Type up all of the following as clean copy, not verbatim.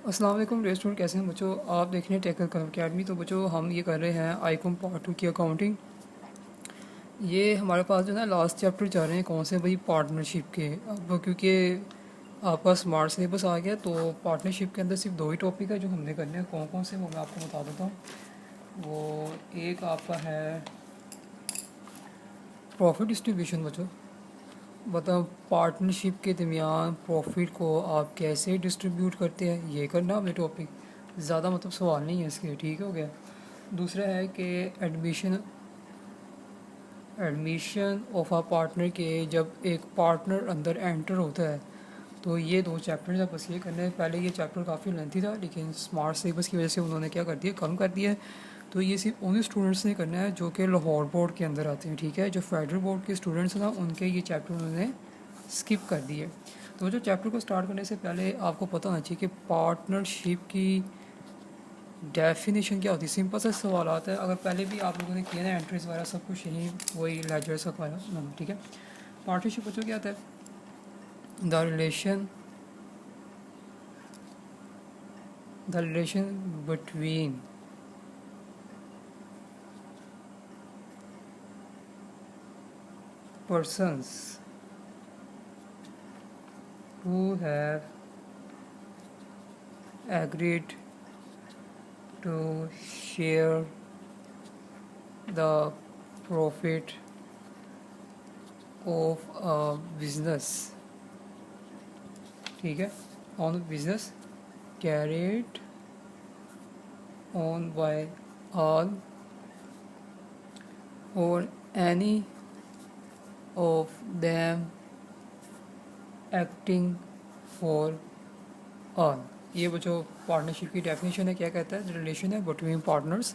अस्सलाम वालेकुम रेस्टोरेंट कैसे हैं बच्चों। आप देख रहे हैं टेक्निकल अकेडमी। तो बच्चों हम ये कर रहे हैं आईकॉम पार्ट 2 की अकाउंटिंग। ये हमारे पास जो है ना लास्ट चैप्टर जा रहे हैं कौन से भाई, पार्टनरशिप के। अब क्योंकि आपका स्मार्ट सिलेबस आ गया तो पार्टनरशिप के अंदर सिर्फ दो ही टॉपिक है जो हमने करने हैं। कौन कौन से वो मैं आपको बता देता हूँ। वो एक आपका है प्रॉफिट डिस्ट्रीब्यूशन। बच्चों मतलब पार्टनरशिप के दरमियान प्रॉफिट को आप कैसे डिस्ट्रीब्यूट करते हैं, ये करना हमें टॉपिक। ज़्यादा मतलब सवाल नहीं है इसके, ठीक हो गया। दूसरा है कि admission admission of a partner के जब एक पार्टनर अंदर एंटर होता है तो ये दो चैप्टर्स आप बस ये करने हैं। पहले ये चैप्टर काफ़ी लेंथी था लेकिन स्मार्ट सिलेबस की वजह से उन्होंने क्या कर दिया, कम कर दिया है। तो ये सिर्फ उन स्टूडेंट्स ने करना है जो कि लाहौर बोर्ड के अंदर आते हैं, ठीक है। जो फेडरल बोर्ड के स्टूडेंट्स हैं ना उनके ये चैप्टर उन्होंने स्किप कर दिए। तो जो चैप्टर को स्टार्ट करने से पहले आपको पता होना चाहिए कि पार्टनरशिप की डेफिनेशन क्या होती है। सिंपल सा सवाल आता है, अगर पहले भी आप लोगों ने किया ना एंट्रीज वगैरह सब कुछ यही वही लेजर्स वगैरह, ठीक है। पार्टनरशिप बच्चों क्या आता है, the relation between persons who have agreed to share the profit of a business, ठीक है, on business carried on by all or any of them acting for all। ये वो जो पार्टनरशिप की डेफिनेशन है, क्या कहता है, रिलेशन है बिटवीन पार्टनर्स।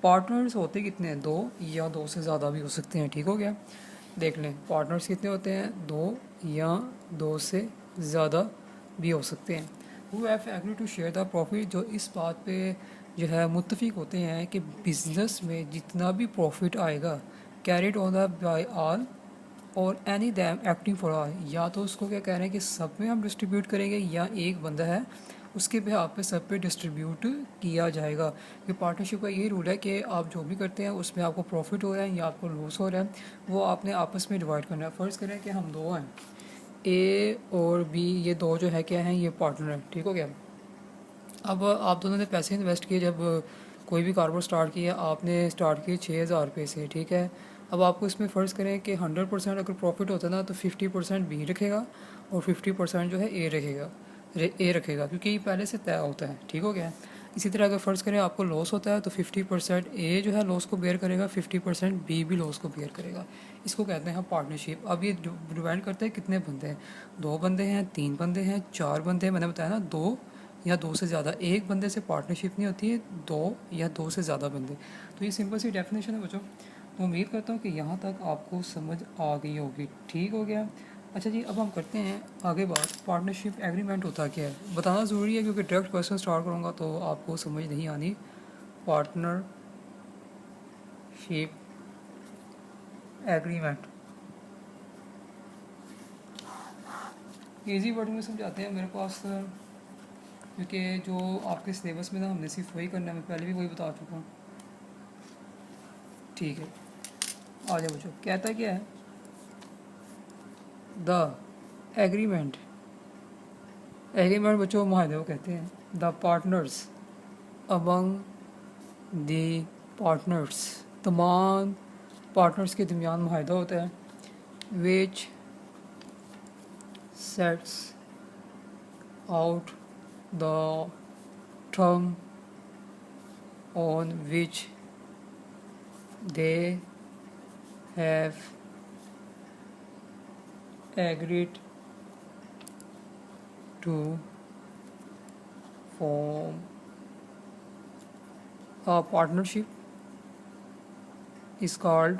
पार्टनर्स होते कितने हैं, दो या दो से ज़्यादा भी हो सकते हैं, ठीक हो गया। देख लें पार्टनर्स कितने होते हैं, दो या दो से ज़्यादा भी हो सकते हैं। Who have agree to share the profit, जो इस बात पे जो है मुत्तफिक होते हैं कि बिजनेस में जितना भी प्रॉफिट आएगा carried on the by all or any them acting for all, या तो उसको क्या कह रहे हैं कि सब में हम डिस्ट्रीब्यूट करेंगे या एक बंदा है उसके बिहाफ पे सब पे डिस्ट्रीब्यूट किया जाएगा। ये पार्टनरशिप का यही रूल है कि आप जो भी करते हैं उसमें आपको प्रॉफिट हो रहा है या आपको लॉस हो रहा है वो आपने आपस में डिवाइड करना है। फ़र्ज़ करें कि हम दो हैं, ए और बी, ये दो जो है क्या हैं, ये पार्टनर है, ठीक हो गया। अब आप दोनों ने पैसे इन्वेस्ट किए, जब कोई भी कारोबार स्टार्ट किया आपने स्टार्ट किए 6,000 रुपये से, ठीक है। अब आपको इसमें फ़र्ज़ करें कि 100% अगर प्रॉफिट होता है ना तो 50% बी रखेगा और 50% जो है ए रखेगा क्योंकि ये पहले से तय होता है, ठीक हो गया। इसी तरह अगर फ़र्ज़ करें आपको लॉस होता है तो 50% ए जो है लॉस को बेयर करेगा, 50% बी भी लॉस को बेयर करेगा। इसको कहते हैं पार्टनरशिप। अब ये डिवाइड करते हैं कितने बंदे हैं, दो बंदे हैं, तीन बंदे हैं, चार बंदे हैं। मैंने बताया ना दो या दो से ज़्यादा, एक बंदे से पार्टनरशिप नहीं होती है, दो या दो से ज़्यादा बंदे। तो ये सिंपल सी डेफिनेशन है बच्चों। तो उम्मीद करता हूँ कि यहाँ तक आपको समझ आ गई होगी, ठीक हो गया। अच्छा जी, अब हम करते हैं आगे बात। पार्टनरशिप एग्रीमेंट होता क्या है बताना ज़रूरी है क्योंकि डायरेक्ट क्वेश्चन स्टार्ट करूँगा तो आपको समझ नहीं आनी। पार्टनरशिप एग्रीमेंट ईजी वर्ड में समझाते हैं मेरे पास, क्योंकि जो आपके सिलेबस में ना हमने सिर्फ वही करना है, मैं पहले भी वही बता चुका हूँ, ठीक है। आ जाओ बच्चों, कहता क्या है, द एग्रीमेंट बच्चों माहदे को कहते हैं। The partners among the partners, तमाम पार्टनर्स के दरमियान माहदा होता है। Which sets out the term on which they have agreed to form a partnership is called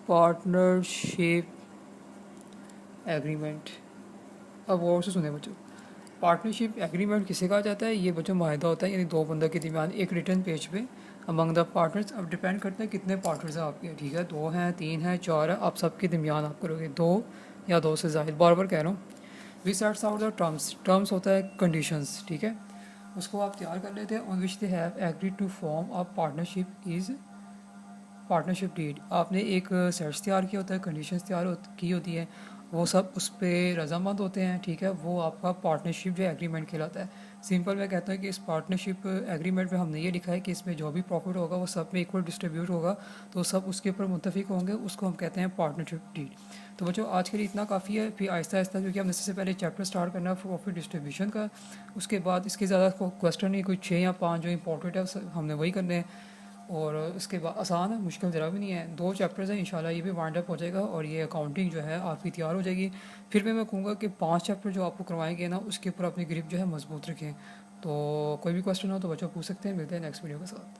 partnership agreement। अब और से सुने बच्चों, पार्टनरशिप एग्रीमेंट किसे कहा जाता है, ये बच्चों माहिदा होता है यानी दो बंदों के दरमियान एक रिटर्न पेज पे अमंग द पार्टनर्स। अब डिपेंड करता है कितने पार्टनर्स हैं आपके, ठीक है, दो हैं, तीन हैं, चार है, आप सबके दरमियान आप करोगे, दो या दो से ज़ायद, बार बार कह रहा हूँ। We sets out the terms, terms होता है कंडीशंस, ठीक है, उसको आप तैयार कर लेते हैं। On which they have agreed to form a partnership is partnership deed. आपने एक सेट्स तैयार किया होता है, कंडीशंस तैयार की होती है, वो सब उस पर रजामंद होते हैं, ठीक है, वो आपका पार्टनरशिप जो एग्रीमेंट कहलाता है। सिंपल मैं कहता हूँ कि इस पार्टनरशिप एग्रीमेंट में हमने ये लिखा है कि इसमें जो भी प्रॉफिट होगा वो सब में इक्वल डिस्ट्रीब्यूट होगा, तो सब उसके ऊपर मुत्तफिक होंगे, उसको हम कहते हैं पार्टनरशिप डीड। तो बच्चों आज के लिए इतना काफ़ी है, फिर आहिस्ता आहिस्ता क्योंकि हमने सबसे पहले चैप्टर स्टार्ट करना है प्रॉफिट डिस्ट्रीब्यूशन का, उसके बाद इसके ज़्यादा क्वेश्चन नहीं, कोई 6 या 5 जो इंपॉर्टेंट है हमने वही करने हैं। और इसके बाद आसान है, मुश्किल ज़रा भी नहीं है, 2 चैप्टर्स हैं, इंशाल्लाह ये भी वाइंड अप हो जाएगा और ये अकाउंटिंग जो है आपकी तैयार हो जाएगी। फिर भी मैं कहूँगा कि 5 चैप्टर जो आपको करवाएंगे ना उसके ऊपर अपनी ग्रिप जो है मजबूत रखें। तो कोई भी क्वेश्चन हो तो बच्चों पूछ सकते हैं। मिलते हैं नेक्स्ट वीडियो के साथ।